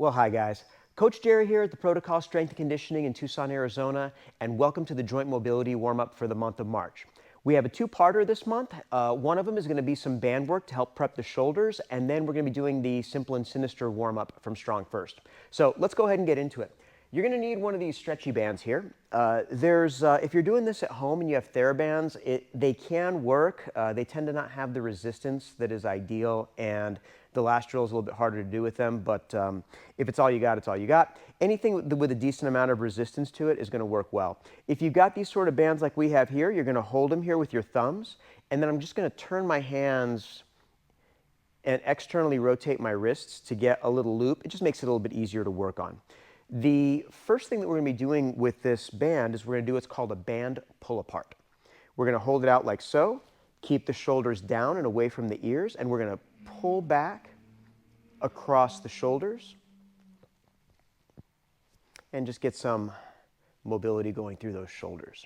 Well, hi guys. Coach Jerry here at the Protocol Strength and Conditioning in Tucson, Arizona, and welcome to the Joint Mobility Warmup for the month of March. We have a two-parter this month. One of them is going to be some band work to help prep the shoulders, and then we're going to be doing the simple and sinister warm-up from Strong First. So let's go ahead and get into it. You're going to need one of these stretchy bands here. If you're doing this at home and you have TheraBands, they can work. They tend to not have the resistance that is ideal, and the last drill is a little bit harder to do with them, but if it's all you got, it's all you got. Anything with a decent amount of resistance to it is going to work well. If you've got these sort of bands like we have here, you're going to hold them here with your thumbs, and then I'm just going to turn my hands and externally rotate my wrists to get a little loop. It just makes it a little bit easier to work on. The first thing that we're going to be doing with this band is we're going to do what's called a band pull apart. We're going to hold it out like so, keep the shoulders down and away from the ears, and we're going to pull back across the shoulders and just get some mobility going through those shoulders.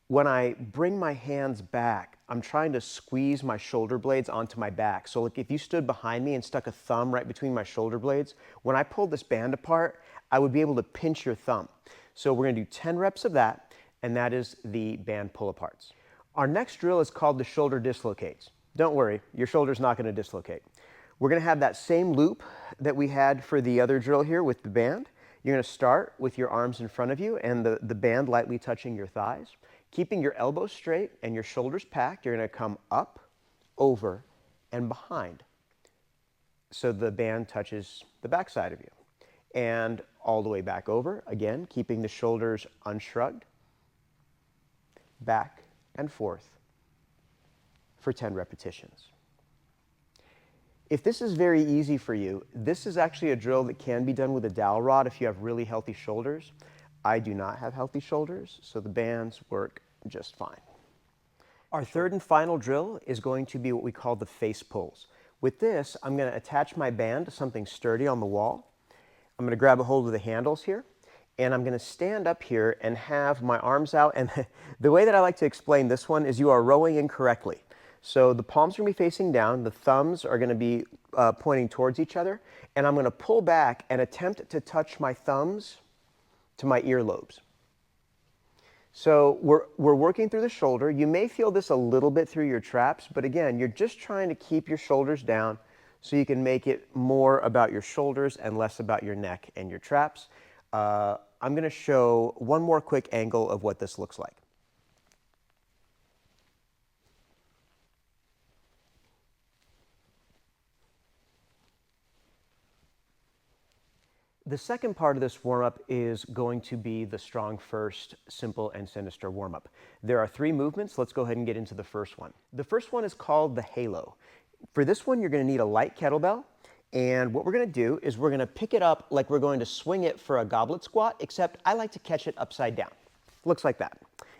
When I bring my hands back, I'm trying to squeeze my shoulder blades onto my back. So like if you stood behind me and stuck a thumb right between my shoulder blades, when I pulled this band apart, I would be able to pinch your thumb. So we're going to do 10 reps of that, and that is the band pull aparts. Our next drill is called the shoulder dislocates. Don't worry, your shoulder's not going to dislocate. We're going to have that same loop that we had for the other drill here with the band. You're going to start with your arms in front of you and the band lightly touching your thighs. Keeping your elbows straight and your shoulders packed, you're going to come up, over, and behind. So the band touches the backside of you. And all the way back over, again, keeping the shoulders unshrugged, back and forth for 10 repetitions. If this is very easy for you, this is actually a drill that can be done with a dowel rod if you have really healthy shoulders. I do not have healthy shoulders, so the bands work just fine. Our third and final drill is going to be what we call the face pulls. With this, I'm going to attach my band to something sturdy on the wall. I'm going to grab a hold of the handles here, and I'm going to stand up here and have my arms out. And the way that I like to explain this one is you are rowing incorrectly. So the palms are going to be facing down, the thumbs are going to be pointing towards each other, and I'm going to pull back and attempt to touch my thumbs to my earlobes. So we're working through the shoulder. You may feel this a little bit through your traps, but again, you're just trying to keep your shoulders down so you can make it more about your shoulders and less about your neck and your traps. I'm going to show one more quick angle of what this looks like. The second part of this warm-up is going to be the Strong First Simple and Sinister warm-up. There are 3 movements. Let's go ahead and get into the first one. The first one is called the halo. For this one, you're going to need a light kettlebell, and what we're going to do is we're going to pick it up like we're going to swing it for a goblet squat, except I like to catch it upside down. Looks like that.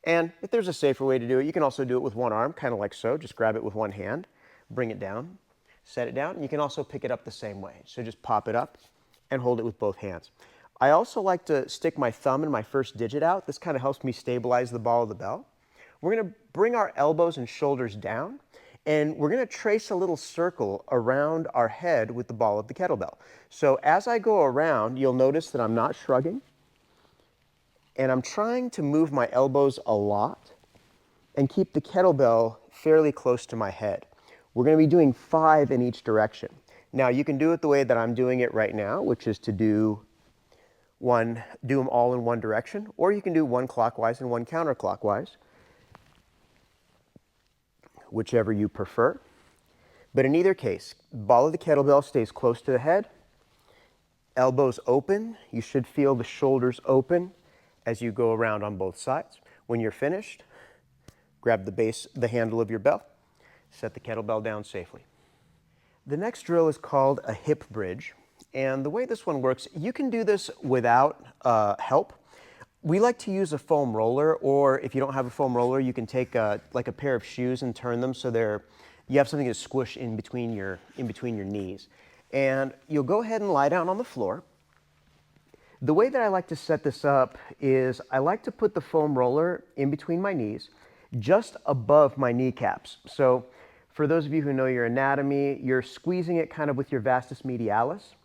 And if there's a safer way to do it, you can also do it with one arm, kind of like so. Just grab it with one hand, bring it down, set it down, and you can also pick it up the same way. So just pop it up and hold it with both hands. I also like to stick my thumb and my first digit out. This kind of helps me stabilize the ball of the bell. We're going to bring our elbows and shoulders down, and we're going to trace a little circle around our head with the ball of the kettlebell. So as I go around, you'll notice that I'm not shrugging, and I'm trying to move my elbows a lot and keep the kettlebell fairly close to my head. We're going to be doing 5 in each direction. Now you can do it the way that I'm doing it right now, which is to do them all in one direction, or you can do one clockwise and one counterclockwise, whichever you prefer. But in either case, ball of the kettlebell stays close to the head, elbows open. You should feel the shoulders open as you go around on both sides. When you're finished, grab the handle of your bell, set the kettlebell down safely. The next drill is called a hip bridge, and the way this one works, you can do this without help. We like to use a foam roller, or if you don't have a foam roller, you can take like a pair of shoes and turn them so you have something to squish in between your knees. And you'll go ahead and lie down on the floor. The way that I like to set this up is I like to put the foam roller in between my knees, just above my kneecaps. So for those of you who know your anatomy, you're squeezing it kind of with your vastus medialis.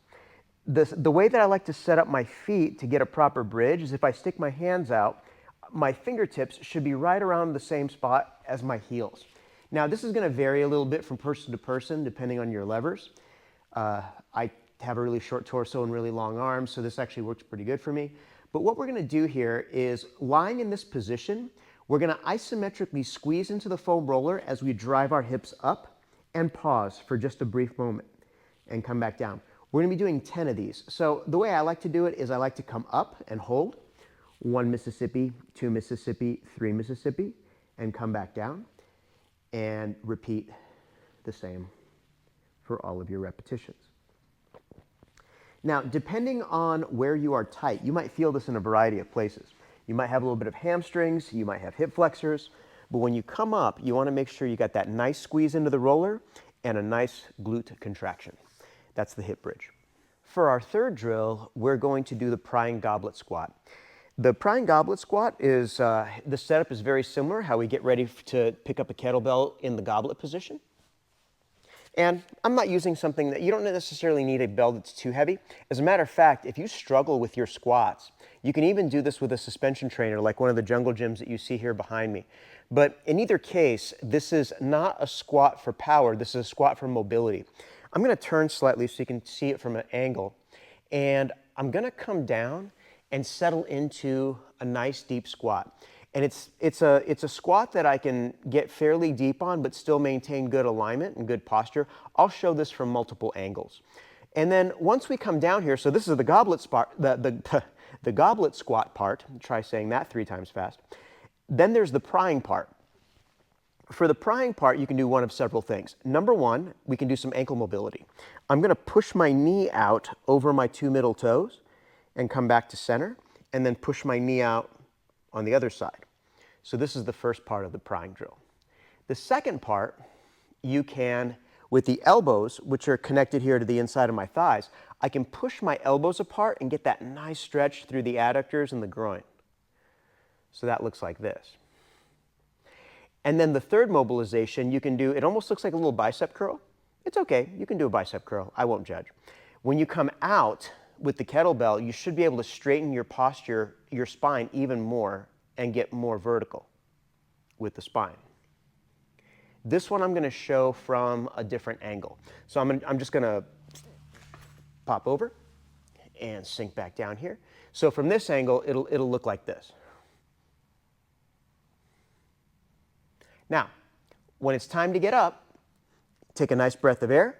The way that I like to set up my feet to get a proper bridge is if I stick my hands out, my fingertips should be right around the same spot as my heels. Now, this is going to vary a little bit from person to person depending on your levers. I have a really short torso and really long arms, so this actually works pretty good for me. But what we're going to do here is, lying in this position, we're going to isometrically squeeze into the foam roller as we drive our hips up and pause for just a brief moment and come back down. We're going to be doing 10 of these. So the way I like to do it is I like to come up and hold 1 Mississippi, 2 Mississippi, 3 Mississippi, and come back down and repeat the same for all of your repetitions. Now, depending on where you are tight, you might feel this in a variety of places. You might have a little bit of hamstrings, you might have hip flexors, but when you come up, you want to make sure you got that nice squeeze into the roller and a nice glute contraction. That's the hip bridge. For our third drill, we're going to do the prying goblet squat. The prying goblet squat is, the setup is very similar, how we get ready to pick up a kettlebell in the goblet position. And I'm not using something that, you don't necessarily need a bell that's too heavy. As a matter of fact, if you struggle with your squats, you can even do this with a suspension trainer like one of the jungle gyms that you see here behind me. But in either case, this is not a squat for power, this is a squat for mobility. I'm going to turn slightly so you can see it from an angle. And I'm going to come down and settle into a nice deep squat. And it's a squat that I can get fairly deep on but still maintain good alignment and good posture. I'll show this from multiple angles. And then once we come down here, so this is the goblet spot, the goblet squat part. Try saying that 3 times fast. Then there's the prying part. For the prying part, you can do one of several things. Number one, we can do some ankle mobility. I'm going to push my knee out over my 2 middle toes and come back to center, and then push my knee out on the other side. So this is the first part of the prying drill. The second part, you can, with the elbows, which are connected here to the inside of my thighs, I can push my elbows apart and get that nice stretch through the adductors and the groin. So that looks like this. And then the third mobilization you can do, it almost looks like a little bicep curl. It's okay, you can do a bicep curl, I won't judge. When you come out with the kettlebell, you should be able to straighten your posture, your spine even more and get more vertical with the spine. This one I'm going to show from a different angle. So I'm just going to pop over and sink back down here. So from this angle, it'll look like this. Now, when it's time to get up, take a nice breath of air,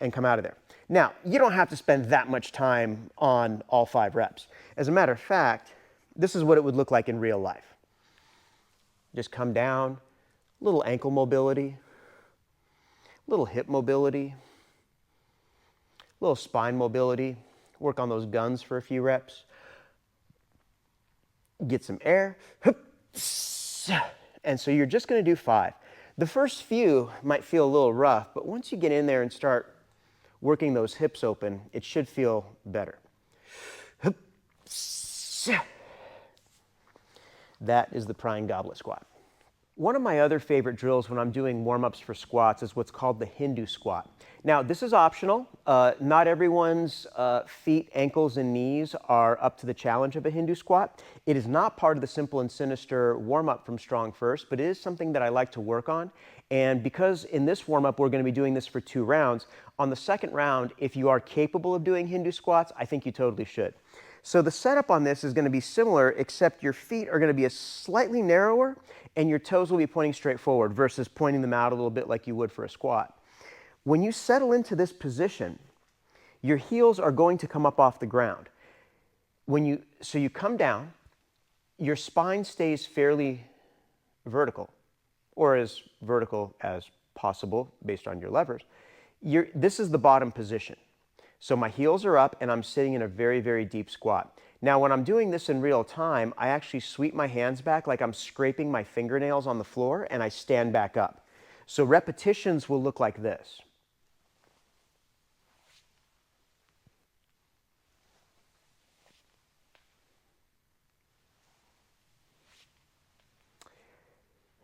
and come out of there. Now, you don't have to spend that much time on all 5 reps. As a matter of fact, this is what it would look like in real life. Just come down, little ankle mobility, little hip mobility, little spine mobility, work on those guns for a few reps, get some air, and so you're just going to do 5. The first few might feel a little rough, but once you get in there and start working those hips open, it should feel better. That is the prying goblet squat. One of my other favorite drills when I'm doing warm-ups for squats is what's called the Hindu squat. Now, this is optional. Not everyone's feet, ankles, and knees are up to the challenge of a Hindu squat. It is not part of the Simple and Sinister warm-up from Strong First, but it is something that I like to work on. And because in this warm-up we're going to be doing this for 2 rounds, on the second round, if you are capable of doing Hindu squats, I think you totally should. So the setup on this is going to be similar, except your feet are going to be a slightly narrower and your toes will be pointing straight forward versus pointing them out a little bit like you would for a squat. When you settle into this position, your heels are going to come up off the ground. So you come down, your spine stays fairly vertical, or as vertical as possible based on your levers. This is the bottom position. So my heels are up and I'm sitting in a very, very deep squat. Now when I'm doing this in real time, I actually sweep my hands back like I'm scraping my fingernails on the floor and I stand back up. So repetitions will look like this.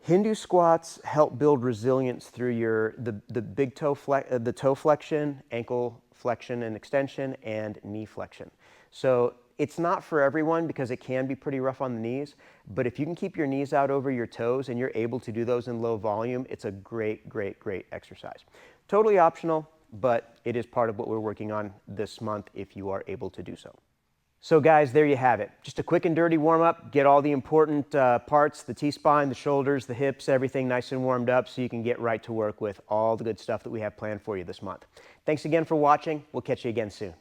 Hindu squats help build resilience through the big toe the toe flexion, ankle flexion and extension, and knee flexion. So it's not for everyone because it can be pretty rough on the knees, but if you can keep your knees out over your toes and you're able to do those in low volume, it's a great, great, great exercise. Totally optional, but it is part of what we're working on this month if you are able to do so. So guys, there you have it. Just a quick and dirty warm-up. Get all the important parts, the T-spine, the shoulders, the hips, everything nice and warmed up so you can get right to work with all the good stuff that we have planned for you this month. Thanks again for watching. We'll catch you again soon.